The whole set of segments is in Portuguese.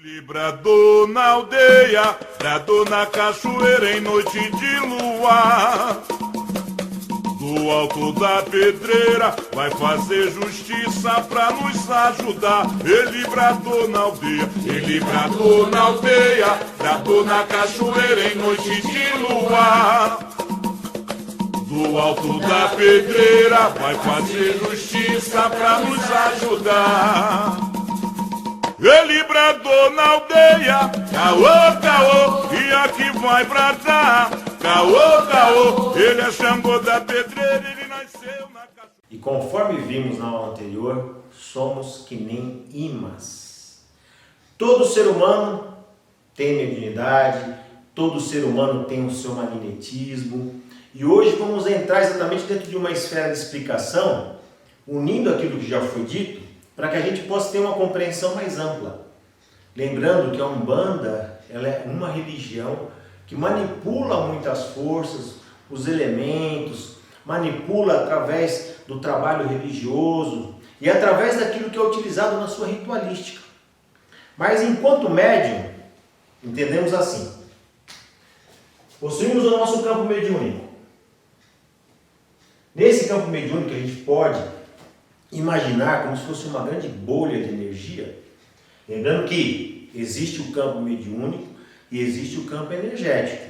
Librador na aldeia, brador na cachoeira em noite de luar. Do alto da pedreira vai fazer justiça pra nos ajudar. Ele bradou na aldeia, ele bradou na aldeia, bradou na cachoeira em noite de luar. Do alto da pedreira vai fazer justiça pra nos ajudar. Ele bradou na aldeia, caô, caô, e aqui vai bradar, caô, caô, ele é Xangô da pedreira, ele nasceu na cachoeira. E conforme vimos na aula anterior, somos que nem imãs. Todo ser humano tem mediunidade, todo ser humano tem o seu magnetismo, e hoje vamos entrar exatamente dentro de uma esfera de explicação, unindo aquilo que já foi dito, para que a gente possa ter uma compreensão mais ampla. Lembrando que a Umbanda ela é uma religião que manipula muitas forças, os elementos, manipula através do trabalho religioso e através daquilo que é utilizado na sua ritualística. Mas enquanto médium, entendemos assim: possuímos o nosso campo mediúnico. Nesse campo mediúnico a gente pode imaginar como se fosse uma grande bolha de energia, lembrando que existe o campo mediúnico e existe o campo energético.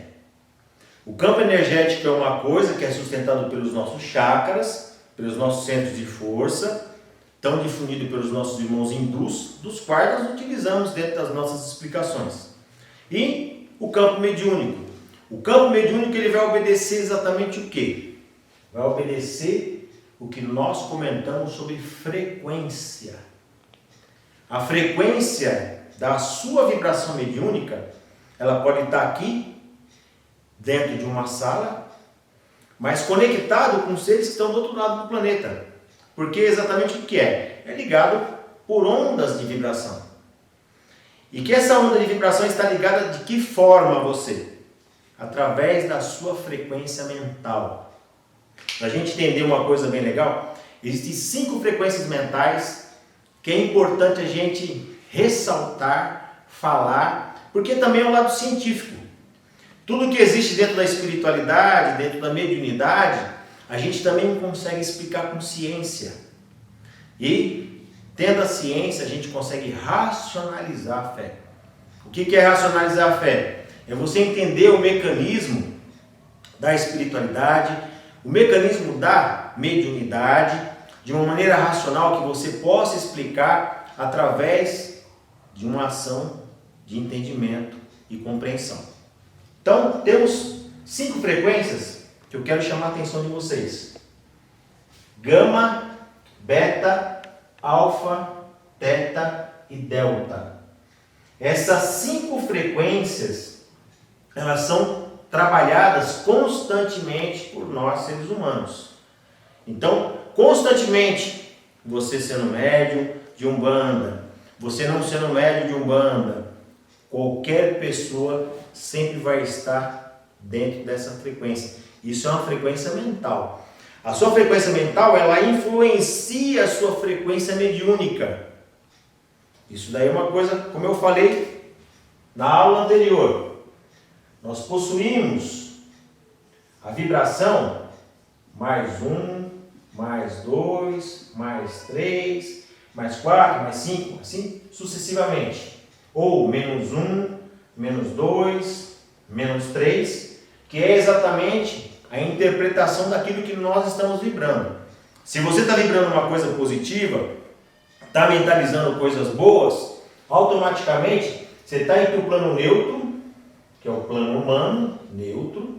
O campo energético é uma coisa que é sustentado pelos nossos chakras, pelos nossos centros de força, tão difundido pelos nossos irmãos hindus, dos quais nós utilizamos dentro das nossas explicações. E o campo mediúnico. O campo mediúnico ele vai obedecer exatamente o quê? Vai obedecer o que nós comentamos sobre frequência. A frequência da sua vibração mediúnica, ela pode estar aqui, dentro de uma sala, mas conectado com seres que estão do outro lado do planeta. Porque exatamente o que é? É ligado por ondas de vibração. E que essa onda de vibração está ligada de que forma a você? Através da sua frequência mental. Para a gente entender uma coisa bem legal, existem 5 frequências mentais que é importante a gente ressaltar, falar, porque também é um lado científico. Tudo que existe dentro da espiritualidade, dentro da mediunidade, a gente também consegue explicar com ciência. E, tendo a ciência, a gente consegue racionalizar a fé. O que é racionalizar a fé? É você entender o mecanismo da espiritualidade, o mecanismo da mediunidade, de uma maneira racional que você possa explicar através de uma ação de entendimento e compreensão. Então, temos 5 frequências que eu quero chamar a atenção de vocês: gama, beta, alfa, teta e delta. Essas 5 frequências, elas são trabalhadas constantemente por nós seres humanos. Então, constantemente, você sendo médium de Umbanda, você não sendo médium de Umbanda, qualquer pessoa sempre vai estar dentro dessa frequência. Isso é uma frequência mental. A sua frequência mental, ela influencia a sua frequência mediúnica. Isso daí é uma coisa, como eu falei na aula anterior. Nós possuímos a vibração mais 1, mais 2, mais 3, mais 4, mais 5, assim sucessivamente. Ou menos 1, menos 2, menos 3, que é exatamente a interpretação daquilo que nós estamos vibrando. Se você está vibrando uma coisa positiva, está mentalizando coisas boas, automaticamente você está entre o plano neutro, que é o plano humano, neutro,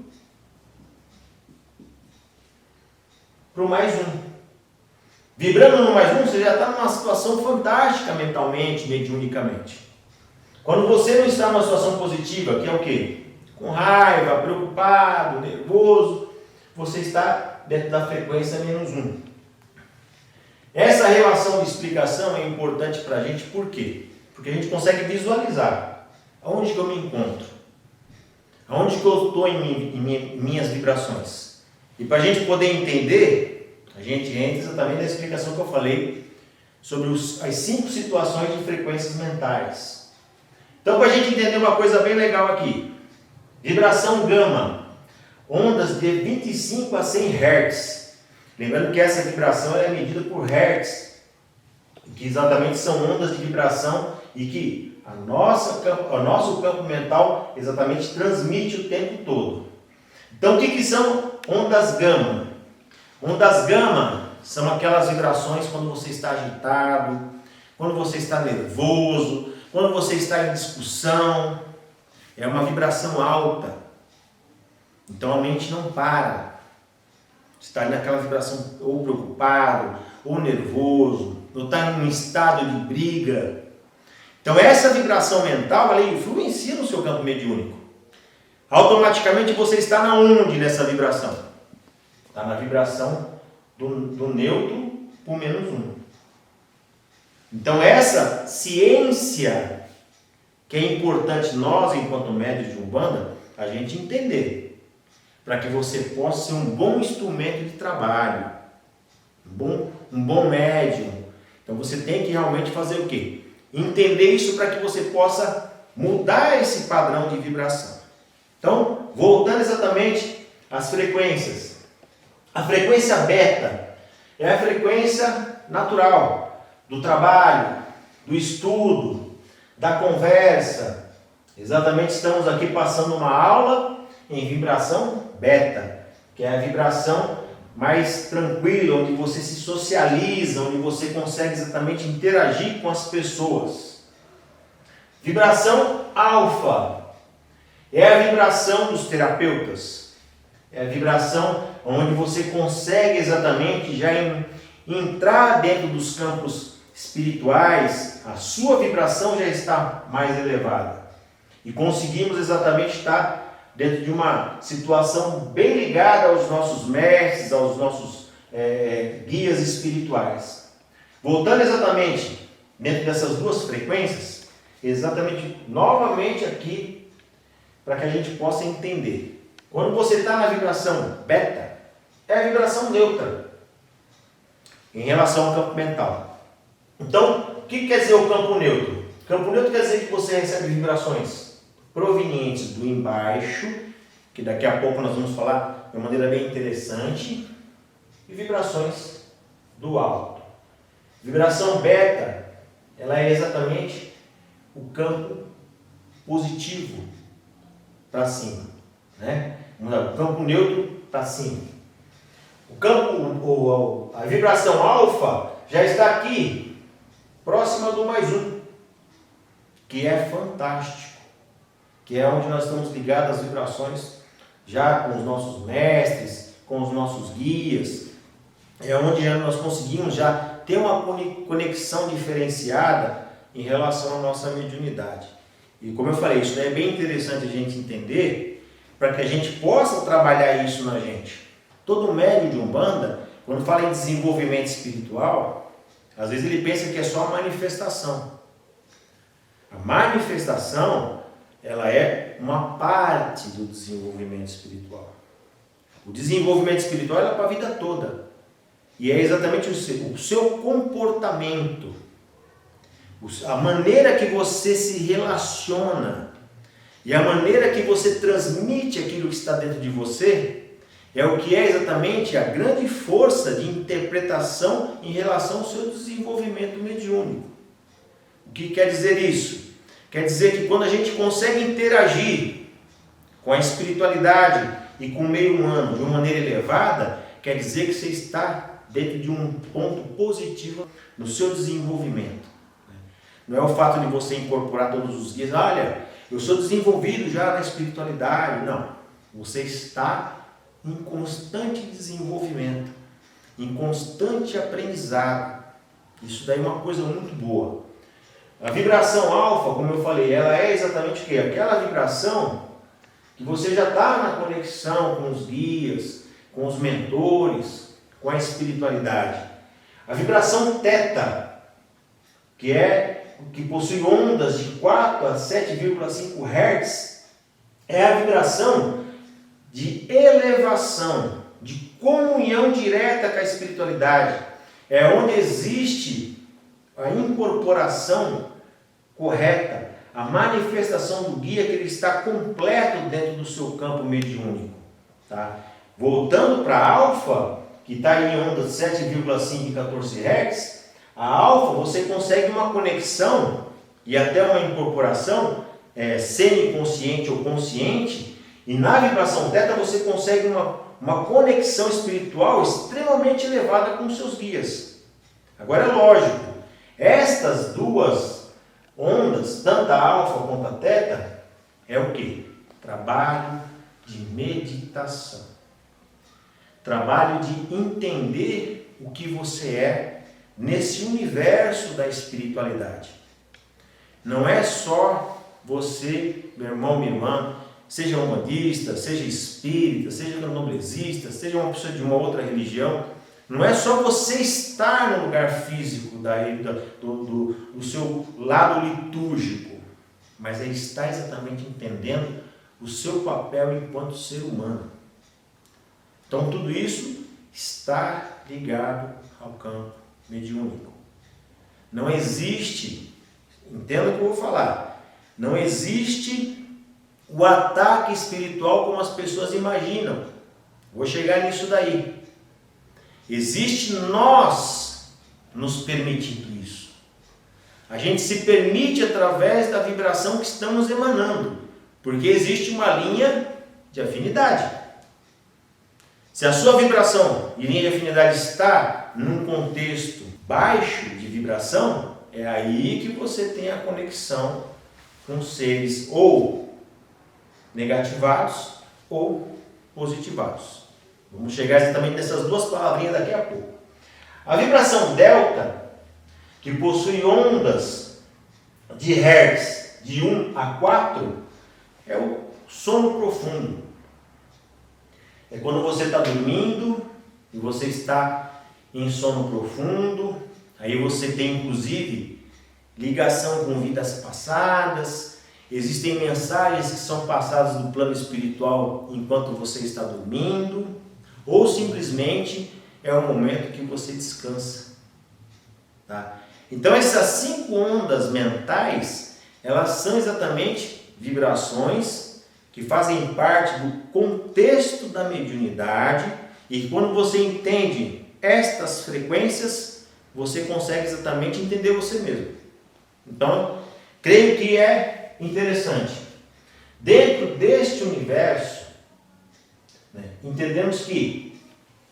para o mais 1. Vibrando no mais 1, você já está numa situação fantástica mentalmente, mediunicamente. Quando você não está numa situação positiva, que é o quê? Com raiva, preocupado, nervoso, você está dentro da frequência menos 1. Essa relação de explicação é importante para a gente, por quê? Porque a gente consegue visualizar aonde que eu me encontro. Aonde que eu estou em minhas vibrações? E para a gente poder entender, a gente entra exatamente na explicação que eu falei sobre as 5 situações de frequências mentais. Então, para a gente entender uma coisa bem legal aqui, vibração gama, ondas de 25 a 100 Hz. Lembrando que essa vibração é medida por Hertz, que exatamente são ondas de vibração e que o nosso campo mental exatamente transmite o tempo todo. Então, o que são ondas gama? Ondas gama são aquelas vibrações quando você está agitado, quando você está nervoso, quando você está em discussão. É uma vibração alta. Então a mente não para. Está naquela vibração ou preocupado, ou nervoso, ou está em um estado de briga. Então essa vibração mental, ela influencia no seu campo mediúnico. Automaticamente você está na onde nessa vibração? Está na vibração do neutro por -1. Então essa ciência que é importante nós, enquanto médios de Umbanda, a gente entender, para que você possa ser um bom instrumento de trabalho, um bom médium. Então você tem que realmente fazer o quê? Entender isso para que você possa mudar esse padrão de vibração. Então, voltando exatamente às frequências. A frequência beta é a frequência natural do trabalho, do estudo, da conversa. Exatamente, estamos aqui passando uma aula em vibração beta, que é a vibração mais tranquila, onde você se socializa, onde você consegue exatamente interagir com as pessoas. Vibração alfa é a vibração dos terapeutas, é a vibração onde você consegue exatamente já entrar dentro dos campos espirituais, a sua vibração já está mais elevada. E conseguimos exatamente estar dentro de uma situação bem ligada aos nossos mestres, aos nossos guias espirituais. Voltando exatamente dentro dessas duas frequências, exatamente novamente aqui, para que a gente possa entender. Quando você está na vibração beta, é a vibração neutra em relação ao campo mental. Então, o que quer dizer o campo neutro? O campo neutro quer dizer que você recebe vibrações provenientes do embaixo, que daqui a pouco nós vamos falar de uma maneira bem interessante, e vibrações do alto. Vibração beta, ela é exatamente o campo positivo para cima, né? O campo neutro para cima. A vibração alfa já está aqui, próxima do +1, que é fantástico, que é onde nós estamos ligados às vibrações já com os nossos mestres, com os nossos guias, é onde nós conseguimos já ter uma conexão diferenciada em relação à nossa mediunidade. E como eu falei, isso é bem interessante a gente entender, para que a gente possa trabalhar isso na gente. Todo médium de Umbanda, quando fala em desenvolvimento espiritual, às vezes ele pensa que é só a manifestação. A manifestação, ela é uma parte do desenvolvimento espiritual. O desenvolvimento espiritual é para a vida toda. E é exatamente o seu comportamento, a maneira que você se relaciona e a maneira que você transmite aquilo que está dentro de você, é o que é exatamente a grande força de interpretação em relação ao seu desenvolvimento mediúnico. O que quer dizer isso? Quer dizer que quando a gente consegue interagir com a espiritualidade e com o meio humano de uma maneira elevada, quer dizer que você está dentro de um ponto positivo no seu desenvolvimento. Não é o fato de você incorporar todos os dias, olha, eu sou desenvolvido já na espiritualidade. Não, você está em constante desenvolvimento, em constante aprendizado. Isso daí é uma coisa muito boa. A vibração alfa, como eu falei, ela é exatamente o quê? Aquela vibração que você já está na conexão com os guias, com os mentores, com a espiritualidade. A vibração teta, que possui ondas de 4 a 7,5 Hz, é a vibração de elevação, de comunhão direta com a espiritualidade. É onde existe a incorporação correta, a manifestação do guia que ele está completo dentro do seu campo mediúnico. Tá? Voltando para a alfa, que está em onda 7,5 e 14 Hz, a alfa você consegue uma conexão e até uma incorporação semi-consciente ou consciente, e na vibração teta você consegue uma conexão espiritual extremamente elevada com seus guias. Agora é lógico, estas duas ondas, tanto a alfa quanto a teta, é o que? Trabalho de meditação. Trabalho de entender o que você é nesse universo da espiritualidade. Não é só você, meu irmão, minha irmã, seja umbandista, seja espírita, seja candomblessista, seja uma pessoa de uma outra religião, não é só você estar no lugar físico do seu lado litúrgico, mas é estar exatamente entendendo o seu papel enquanto ser humano. Então tudo isso está ligado ao campo mediúnico. Não existe, entenda o que eu vou falar, não existe o ataque espiritual como as pessoas imaginam. Vou chegar nisso daí. Existe nós nos permitindo isso. A gente se permite através da vibração que estamos emanando, porque existe uma linha de afinidade. Se a sua vibração e linha de afinidade está num contexto baixo de vibração, é aí que você tem a conexão com seres ou negativados ou positivados. Vamos chegar exatamente nessas duas palavrinhas daqui a pouco. A vibração delta, que possui ondas de Hertz de 1 a 4, é o sono profundo. É quando você está dormindo e você está em sono profundo. Aí você tem inclusive ligação com vidas passadas. Existem mensagens que são passadas do plano espiritual enquanto você está dormindo, ou simplesmente é o momento que você descansa. Tá? Então essas 5 ondas mentais, elas são exatamente vibrações que fazem parte do contexto da mediunidade, e quando você entende estas frequências, você consegue exatamente entender você mesmo. Então, creio que é interessante. Dentro deste universo, entendemos que,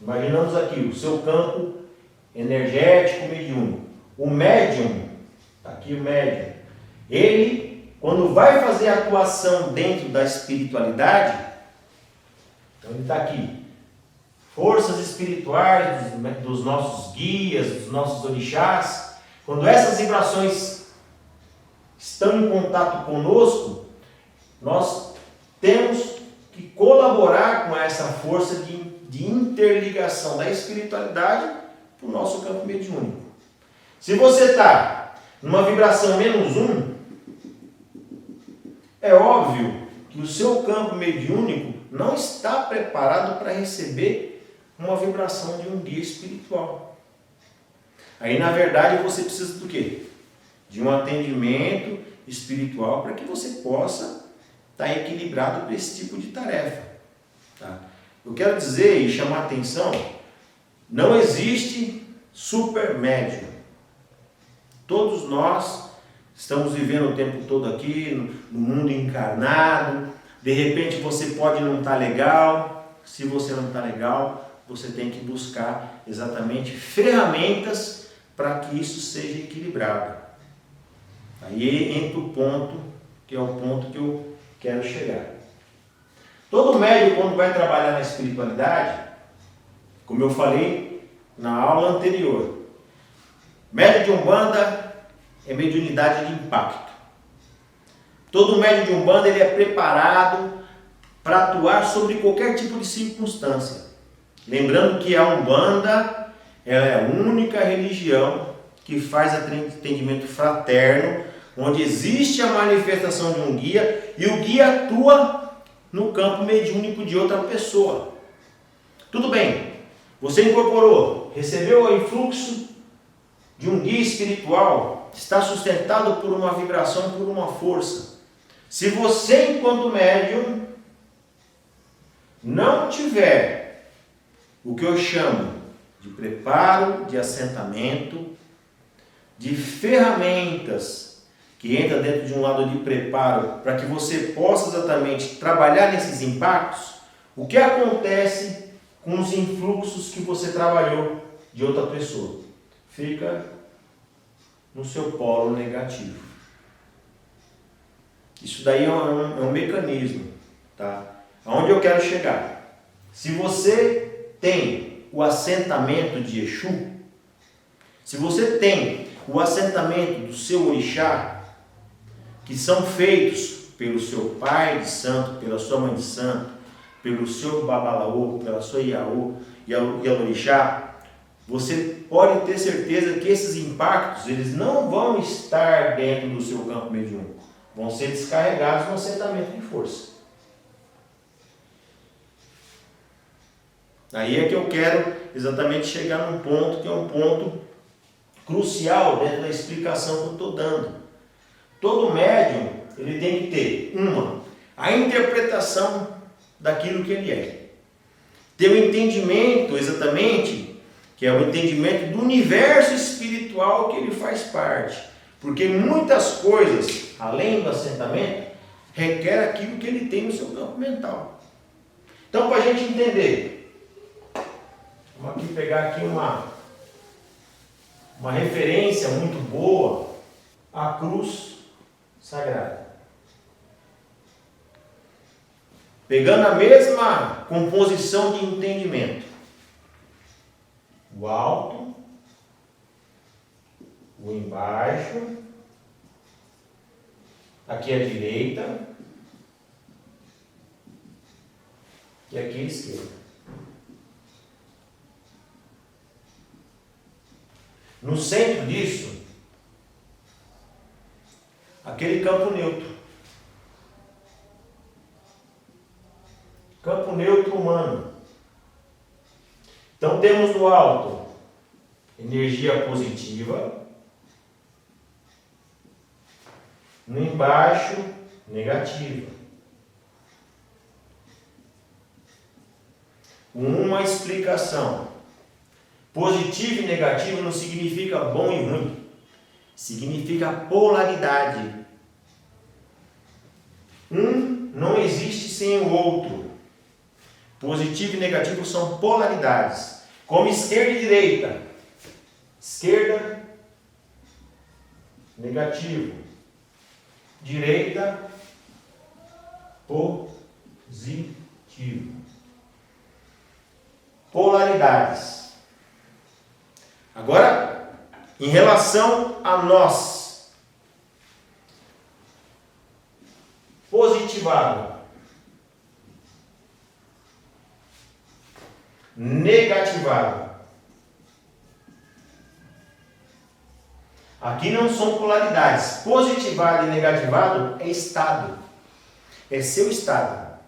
imaginamos aqui o seu campo energético mediúnico. O médium, aqui o médium, ele, quando vai fazer a atuação dentro da espiritualidade, então ele está aqui, forças espirituais dos nossos guias, dos nossos orixás, quando essas vibrações estão em contato conosco, nós temos que colaborar com essa força de interligação da espiritualidade para o nosso campo mediúnico. Se você está numa vibração -1, é óbvio que o seu campo mediúnico não está preparado para receber uma vibração de um guia espiritual. Aí, na verdade, você precisa do quê? De um atendimento espiritual para que você possa estar equilibrado para esse tipo de tarefa. Tá? Eu quero dizer e chamar a atenção, não existe super médium. Todos nós estamos vivendo o tempo todo aqui, no mundo encarnado. De repente você pode não estar legal. Se você não está legal, você tem que buscar exatamente ferramentas para que isso seja equilibrado. Aí entra o ponto, que é o ponto que eu quero chegar. Todo médium, quando vai trabalhar na espiritualidade, como eu falei na aula anterior, médium de Umbanda é mediunidade de impacto. Todo médium de Umbanda ele é preparado para atuar sobre qualquer tipo de circunstância. Lembrando que a Umbanda ela é a única religião que faz atendimento fraterno, onde existe a manifestação de um guia e o guia atua no campo mediúnico de outra pessoa. Tudo bem, você incorporou, recebeu o influxo de um guia espiritual, está sustentado por uma vibração, por uma força. Se você, enquanto médium, não tiver o que eu chamo de preparo, de assentamento, de ferramentas que entra dentro de um lado de preparo para que você possa exatamente trabalhar nesses impactos, o que acontece com os influxos que você trabalhou de outra pessoa? Fica no seu polo negativo. Isso daí é um mecanismo, tá? Aonde eu quero chegar? Se você tem o assentamento de Exu, se você tem o assentamento do seu orixá, que são feitos pelo seu pai de santo, pela sua mãe de santo, pelo seu babalaô, pela sua iaô e orixá, você pode ter certeza que esses impactos, eles não vão estar dentro do seu campo mediúnico, vão ser descarregados no assentamento de força. Aí é que eu quero exatamente chegar num ponto que é um ponto crucial dentro da explicação que eu estou dando. Todo médium, ele tem que ter, a interpretação daquilo que ele é. Ter o entendimento exatamente, que é o entendimento do universo espiritual que ele faz parte. Porque muitas coisas, além do assentamento, requer aquilo que ele tem no seu campo mental. Então, para a gente entender, vamos aqui pegar aqui uma referência muito boa, a cruz sagrada. Pegando a mesma composição de entendimento, o alto, o embaixo, aqui à direita e aqui à esquerda. No centro disso, aquele campo neutro. Campo neutro humano. Então temos no alto energia positiva, no embaixo negativa. Uma explicação. Positivo e negativo não significa bom e ruim. Significa polaridade. Um não existe sem o outro. Positivo e negativo são polaridades. Como esquerda e direita. Esquerda, negativo. Direita, positivo. Polaridades. Agora, em relação a nós, positivado, negativado. Aqui não são polaridades. Positivado e negativado é estado. É seu estado.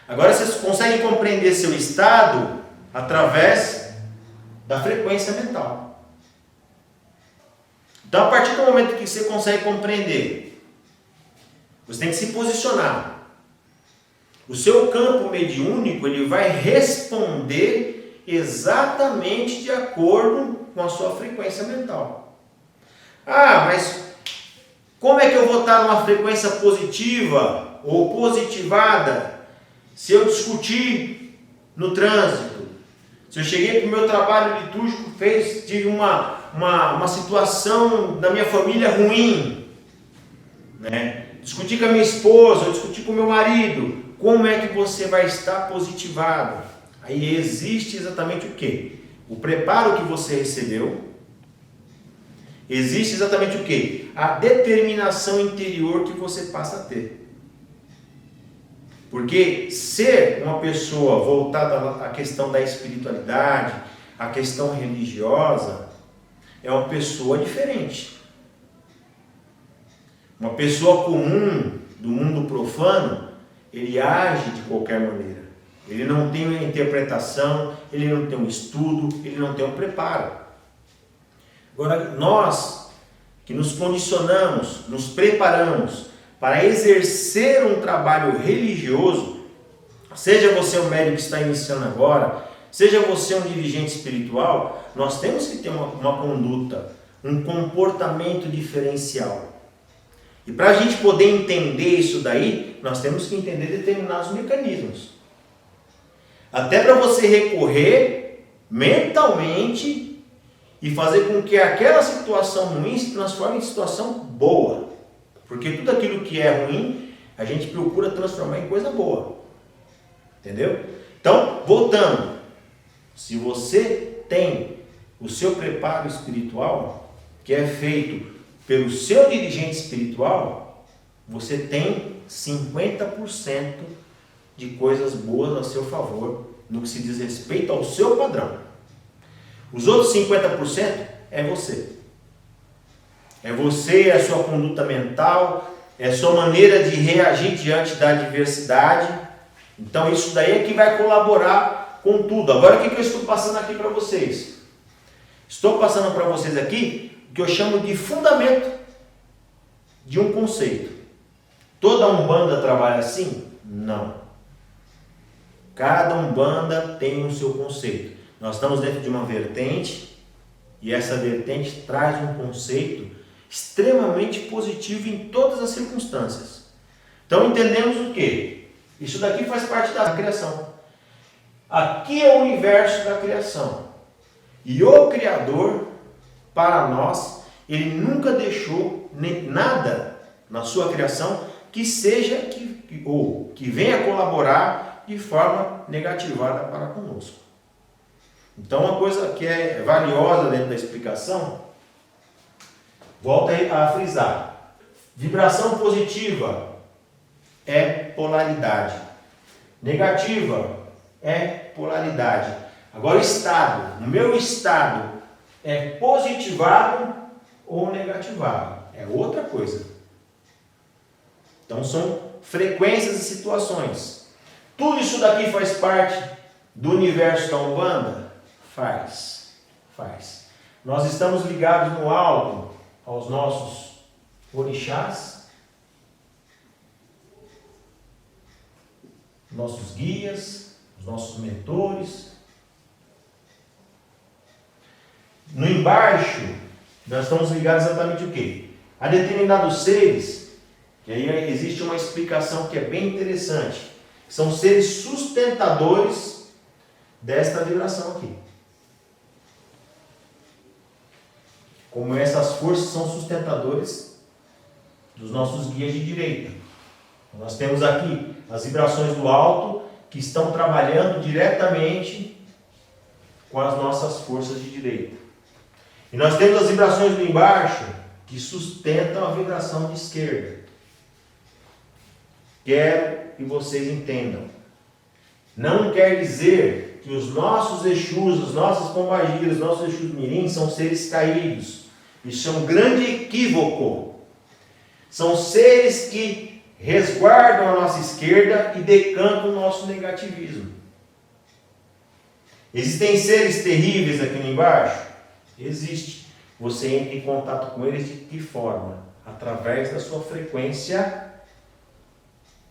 Agora vocês conseguem compreender seu estado através da frequência mental. Então, a partir do momento que você consegue compreender, você tem que se posicionar. O seu campo mediúnico, ele vai responder exatamente de acordo com a sua frequência mental. Ah, mas como é que eu vou estar numa frequência positiva ou positivada se eu discutir no trânsito? Se eu cheguei para o meu trabalho litúrgico, tive uma situação da minha família ruim, né? Discuti com a minha esposa, ou discuti com o meu marido, como é que você vai estar positivado? Aí existe exatamente o quê? O preparo que você recebeu. Existe exatamente o quê? A determinação interior que você passa a ter. Porque ser uma pessoa voltada à questão da espiritualidade, à questão religiosa, é uma pessoa diferente. Uma pessoa comum do mundo profano, ele age de qualquer maneira. Ele não tem uma interpretação, ele não tem um estudo, ele não tem um preparo. Agora, nós que nos condicionamos, nos preparamos para exercer um trabalho religioso, seja você um médico que está iniciando agora, seja você um dirigente espiritual, nós temos que ter uma conduta, um comportamento diferencial. E para a gente poder entender isso daí, nós temos que entender determinados mecanismos. Até para você recorrer mentalmente e fazer com que aquela situação ruim se transforme em situação boa. Porque tudo aquilo que é ruim, a gente procura transformar em coisa boa. Entendeu? Então, voltando. Se você tem o seu preparo espiritual, que é feito pelo seu dirigente espiritual, você tem 50% de coisas boas a seu favor no que se diz respeito ao seu padrão. Os outros 50% é você. É você, é a sua conduta mental, é a sua maneira de reagir diante da adversidade. Então isso daí é que vai colaborar com tudo. Agora o que eu estou passando aqui para vocês? Estou passando para vocês aqui o que eu chamo de fundamento de um conceito. Toda Umbanda trabalha assim? Não. Cada Umbanda tem o seu conceito. Nós estamos dentro de uma vertente e essa vertente traz um conceito extremamente positivo em todas as circunstâncias. Então entendemos o quê? Isso daqui faz parte da criação. Aqui é o universo da criação. E o Criador, para nós, ele nunca deixou nada na sua criação que seja ou que venha colaborar de forma negativada para conosco. Então, uma coisa que é valiosa dentro da explicação, volta a frisar. Vibração positiva é polaridade. Negativa é polaridade. Agora, o estado. O meu estado é positivado ou negativado. É outra coisa. Então, são frequências e situações. Tudo isso daqui faz parte do universo da Umbanda? Faz. Nós estamos ligados no alto aos nossos orixás, nossos guias, os nossos mentores. No embaixo, nós estamos ligados exatamente o quê? A determinados seres, que aí existe uma explicação que é bem interessante. São seres sustentadores desta vibração aqui. Como essas forças são sustentadores dos nossos guias de direita. Nós temos aqui as vibrações do alto que estão trabalhando diretamente com as nossas forças de direita. E nós temos as vibrações do embaixo que sustentam a vibração de esquerda. Quero que vocês entendam. Não quer dizer que os nossos Exus, os nossos Pombagiras, os nossos Exus Mirim são seres caídos. Isso é um grande equívoco. São seres que resguardam a nossa esquerda e decantam o nosso negativismo. Existem seres terríveis aqui embaixo? Existe. Você entra em contato com eles de que forma? Através da sua frequência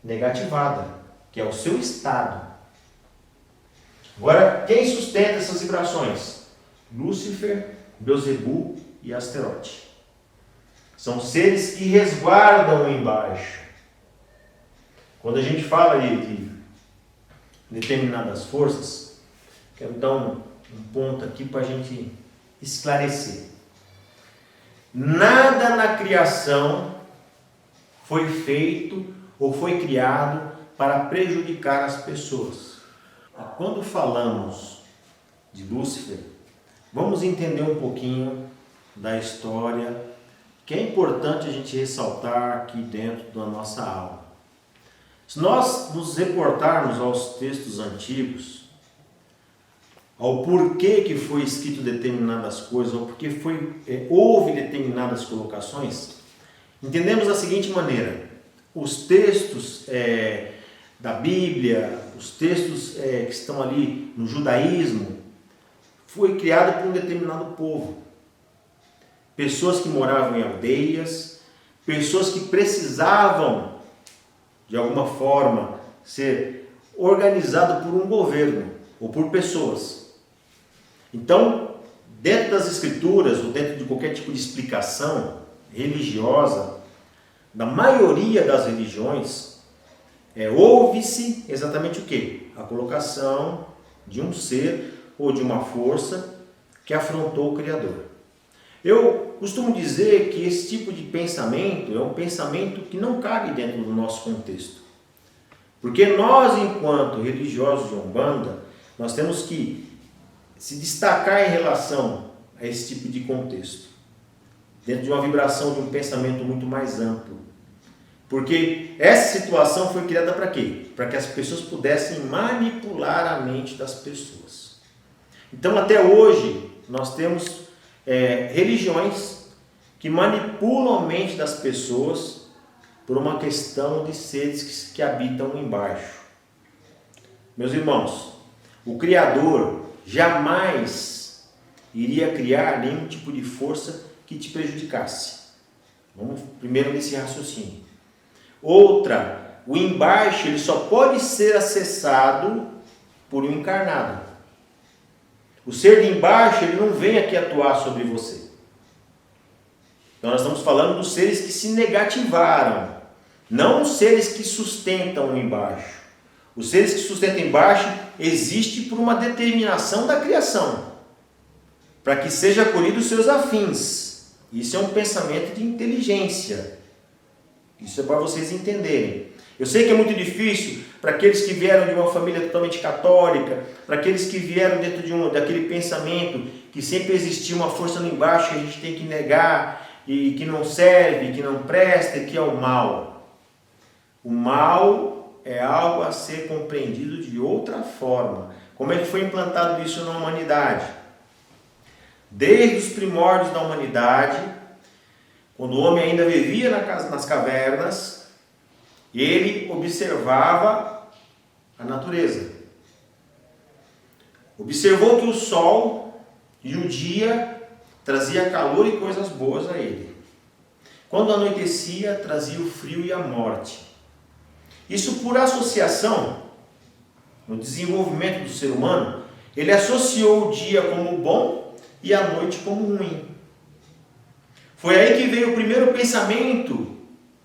negativada, que é o seu estado. Agora, quem sustenta essas vibrações? Lúcifer, Beelzebub e Asterote. São seres que resguardam o embaixo. Quando a gente fala de determinadas forças, quero dar um ponto aqui para a gente esclarecer. Nada na criação foi feito ou foi criado para prejudicar as pessoas. Quando falamos de Lúcifer, vamos entender um pouquinho da história, que é importante a gente ressaltar aqui dentro da nossa aula. Se nós nos reportarmos aos textos antigos, ao porquê que foi escrito determinadas coisas, ou porque houve determinadas colocações, entendemos da seguinte maneira: os textos da Bíblia, os textos que estão ali no judaísmo, foi criado por um determinado povo. pessoas que moravam em aldeias, pessoas que precisavam, de alguma forma, ser organizado por um governo ou por pessoas. Então, dentro das escrituras ou dentro de qualquer tipo de explicação religiosa, da maioria das religiões, ouve-se exatamente o quê? A colocação de um ser ou de uma força que afrontou o Criador. Eu costumo dizer que esse tipo de pensamento é um pensamento que não cabe dentro do nosso contexto. Porque nós, enquanto religiosos de Umbanda, nós temos que se destacar em relação a esse tipo de contexto, dentro de uma vibração de um pensamento muito mais amplo. Porque essa situação foi criada para quê? Para que as pessoas pudessem manipular a mente das pessoas. Então, até hoje, nós temos religiões que manipulam a mente das pessoas por uma questão de seres que habitam embaixo. Meus irmãos, o Criador jamais iria criar nenhum tipo de força que te prejudicasse. Vamos primeiro nesse raciocínio. Outra, o embaixo ele só pode ser acessado por um encarnado. O ser de embaixo ele não vem aqui atuar sobre você. Então nós estamos falando dos seres que se negativaram, não os seres que sustentam o embaixo. Os seres que sustentam embaixo existem por uma determinação da criação, para que seja acolhido os seus afins. Isso é um pensamento de inteligência. Isso é para vocês entenderem. Eu sei que é muito difícil para aqueles que vieram de uma família totalmente católica, para aqueles que vieram dentro daquele pensamento que sempre existia uma força no embaixo que a gente tem que negar, e que não serve, que não presta, que é o mal. O mal é algo a ser compreendido de outra forma. Como é que foi implantado isso na humanidade? Desde os primórdios da humanidade, quando o homem ainda vivia nas cavernas, ele observava a natureza. Observou que o sol e o dia trazia calor e coisas boas a ele. Quando anoitecia, trazia o frio e a morte. Isso por associação, no desenvolvimento do ser humano, ele associou o dia como bom e a noite como ruim. Foi aí que veio o primeiro pensamento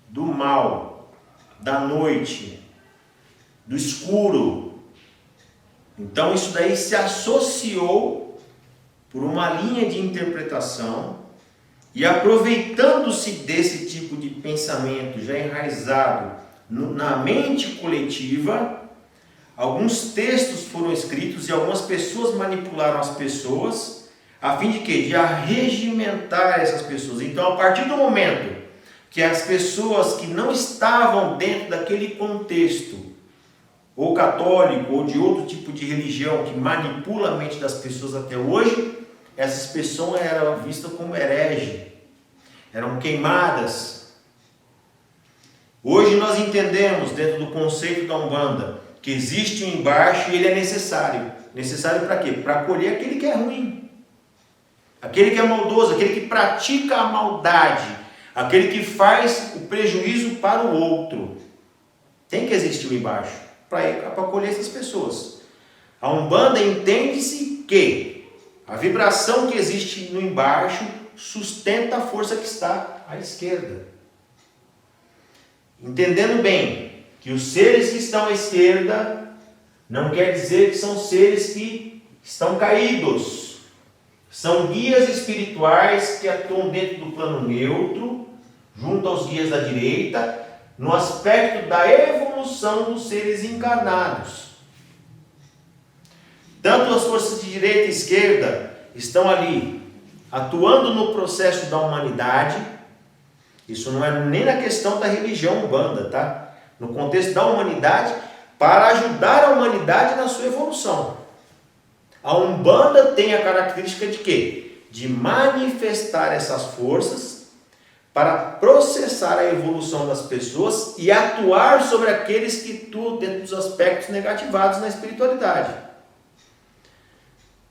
do mal, da noite, do escuro. Então isso daí se associou por uma linha de interpretação e aproveitando-se desse tipo de pensamento já enraizado na mente coletiva, alguns textos foram escritos e algumas pessoas manipularam as pessoas a fim de quê? De arregimentar essas pessoas. Então, a partir do momento que as pessoas que não estavam dentro daquele contexto, ou católico, ou de outro tipo de religião que manipula a mente das pessoas até hoje, essas pessoas eram vistas como herege, eram queimadas. Hoje nós entendemos, dentro do conceito da Umbanda, que existe um embaixo e ele é necessário. Necessário para quê? Para acolher aquele que é ruim, aquele que é maldoso, aquele que pratica a maldade, aquele que faz o prejuízo para o outro. Tem que existir o embaixo para acolher essas pessoas. A Umbanda entende-se que a vibração que existe no embaixo sustenta a força que está à esquerda. Entendendo bem que os seres que estão à esquerda não quer dizer que são seres que estão caídos. São guias espirituais que atuam dentro do plano neutro, junto aos guias da direita, no aspecto da evolução dos seres encarnados. Tanto as forças de direita e esquerda estão ali, atuando no processo da humanidade. Isso não é nem na questão da religião Umbanda, tá? No contexto da humanidade, para ajudar a humanidade na sua evolução. A Umbanda tem a característica de quê? De manifestar essas forças para processar a evolução das pessoas e atuar sobre aqueles que atuam dentro dos aspectos negativados na espiritualidade.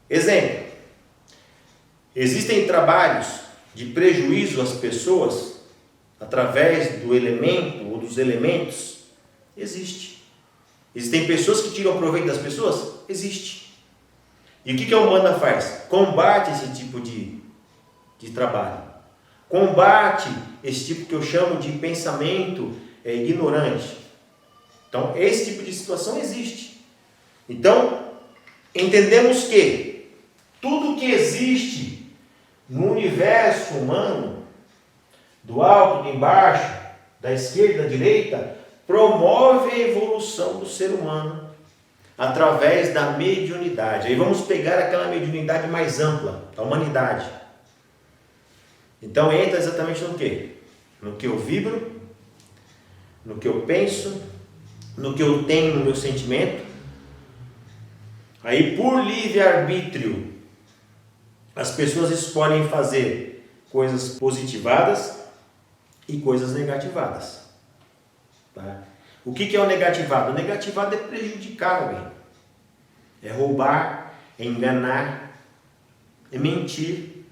Exemplo, existem trabalhos de prejuízo às pessoas através do elemento ou dos elementos? Existe. Existem pessoas que tiram proveito das pessoas? Existe. E o que a Umbanda faz? Combate esse tipo de trabalho. Combate esse tipo que eu chamo de pensamento ignorante. Então, esse tipo de situação existe. Então, entendemos que tudo que existe no universo humano, do alto, do embaixo, da esquerda, da direita, promove a evolução do ser humano através da mediunidade. Aí vamos pegar aquela mediunidade mais ampla, da humanidade. Então entra exatamente no quê? No que eu vibro, no que eu penso, no que eu tenho no meu sentimento. Aí por livre-arbítrio, as pessoas escolhem fazer coisas positivadas e coisas negativadas. Tá? O que é o negativado? O negativado é prejudicar alguém. É roubar, é enganar, é mentir.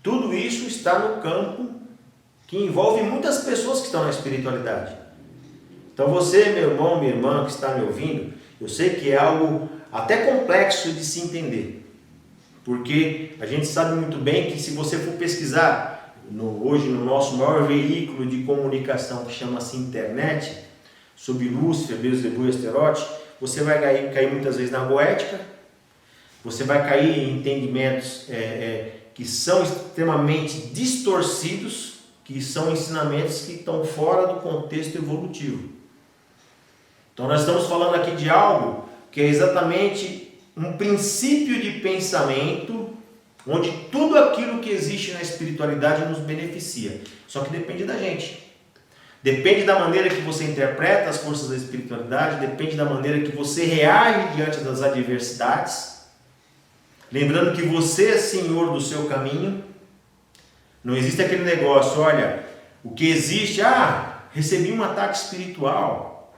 Tudo isso está no campo que envolve muitas pessoas que estão na espiritualidade. Então você, meu irmão, minha irmã que está me ouvindo, eu sei que é algo até complexo de se entender. Porque a gente sabe muito bem que se você for pesquisar hoje no nosso maior veículo de comunicação que chama-se internet, sobre Lúcifer, Beelzebub e Astaroth, você vai cair muitas vezes na goética, você vai cair em entendimentos que são extremamente distorcidos, que são ensinamentos que estão fora do contexto evolutivo. Então nós estamos falando aqui de algo que é exatamente um princípio de pensamento, onde tudo aquilo que existe na espiritualidade nos beneficia. Só que depende da gente. Depende da maneira que você interpreta as forças da espiritualidade, depende da maneira que você reage diante das adversidades. Lembrando que você é senhor do seu caminho. Não existe aquele negócio, olha, o que existe, recebi um ataque espiritual.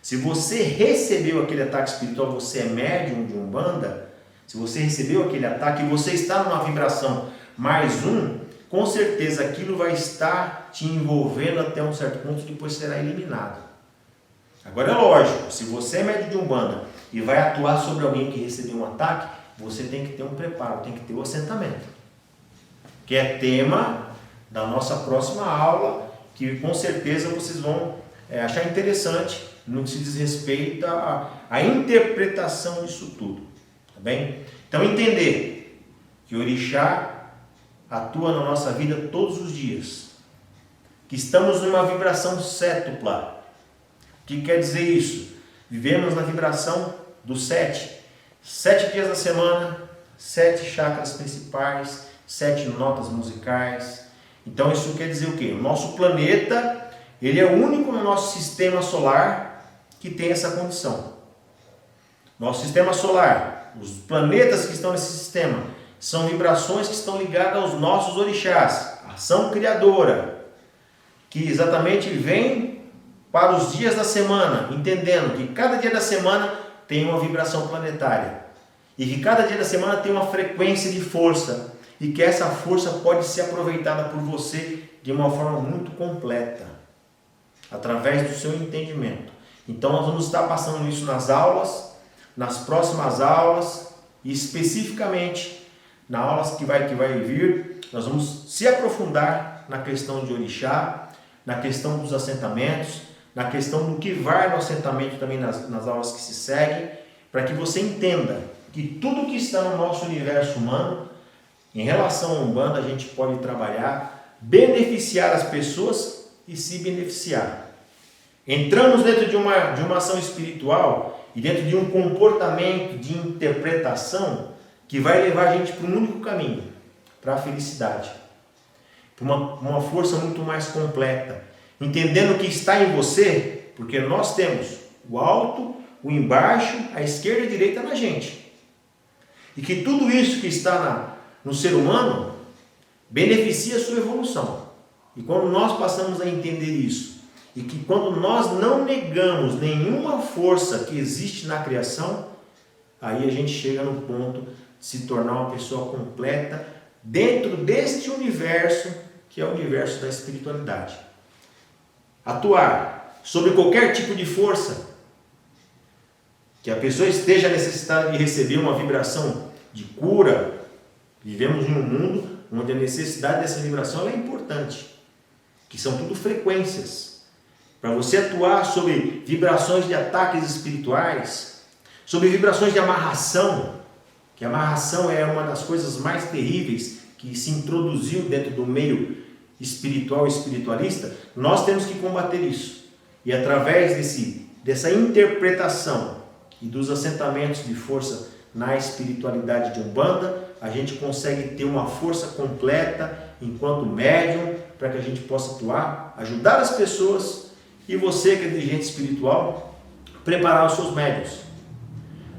Se você recebeu aquele ataque espiritual, você é médium de Umbanda, se você recebeu aquele ataque e você está numa vibração mais um, com certeza aquilo vai estar te envolvendo até um certo ponto e depois será eliminado. Agora é lógico, se você é médium de Umbanda e vai atuar sobre alguém que recebeu um ataque, você tem que ter um preparo, tem que ter o assentamento. Que é tema da nossa próxima aula, que com certeza vocês vão achar interessante no que se diz respeito à interpretação disso tudo. Tá bem? Então entender que o Orixá atua na nossa vida todos os dias. Que estamos numa vibração sétupla. O que quer dizer isso? Vivemos na vibração do 7. 7 dias da semana, 7 chakras principais, 7 notas musicais. Então isso quer dizer o quê? O nosso planeta, ele é o único no nosso sistema solar que tem essa condição. Nosso sistema solar, os planetas que estão nesse sistema, são vibrações que estão ligadas aos nossos orixás, a ação criadora, que exatamente vem para os dias da semana, entendendo que cada dia da semana tem uma vibração planetária e que cada dia da semana tem uma frequência de força e que essa força pode ser aproveitada por você de uma forma muito completa, através do seu entendimento. Então nós vamos estar passando isso nas aulas, nas próximas aulas e especificamente na aulas que vai vir, nós vamos se aprofundar na questão de orixá, na questão dos assentamentos, na questão do que vai no assentamento também nas aulas que se seguem, para que você entenda que tudo que está no nosso universo humano, em relação à Umbanda, a gente pode trabalhar, beneficiar as pessoas e se beneficiar. Entramos dentro de uma ação espiritual e dentro de um comportamento de interpretação que vai levar a gente para um único caminho, para a felicidade, para uma força muito mais completa, entendendo que está em você, porque nós temos o alto, o embaixo, a esquerda e a direita na gente. E que tudo isso que está no ser humano beneficia a sua evolução. E quando nós passamos a entender isso, e que quando nós não negamos nenhuma força que existe na criação, aí a gente chega no ponto de se tornar uma pessoa completa dentro deste universo, que é o universo da espiritualidade. Atuar sobre qualquer tipo de força que a pessoa esteja necessitada de receber uma vibração de cura. Vivemos em um mundo onde a necessidade dessa vibração é importante, que são tudo frequências. Para você atuar sobre vibrações de ataques espirituais, sobre vibrações de amarração, que a amarração é uma das coisas mais terríveis que se introduziu dentro do meio espiritual e espiritualista, nós temos que combater isso. E através dessa interpretação e dos assentamentos de força na espiritualidade de Umbanda, a gente consegue ter uma força completa enquanto médium, para que a gente possa atuar, ajudar as pessoas, e você que é dirigente espiritual, preparar os seus médiuns.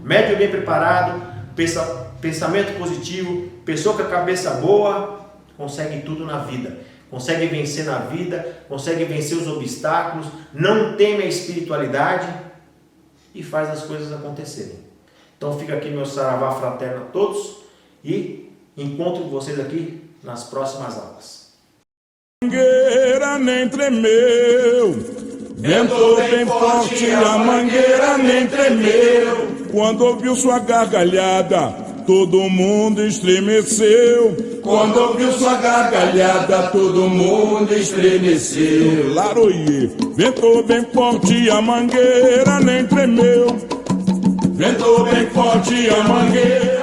Médium bem preparado, pensamento positivo, pessoa com a cabeça boa, consegue tudo na vida. Consegue vencer na vida, consegue vencer os obstáculos, não teme a espiritualidade e faz as coisas acontecerem. Então fica aqui meu saravá fraterno a todos e encontro vocês aqui nas próximas aulas. Mangueira nem tremeu, ventou bem forte, a mangueira nem tremeu. Quando ouviu sua gargalhada, todo mundo estremeceu. Quando ouviu sua gargalhada, todo mundo estremeceu. Laroie, ventou bem forte, a mangueira nem tremeu. Ventou bem forte, a mangueira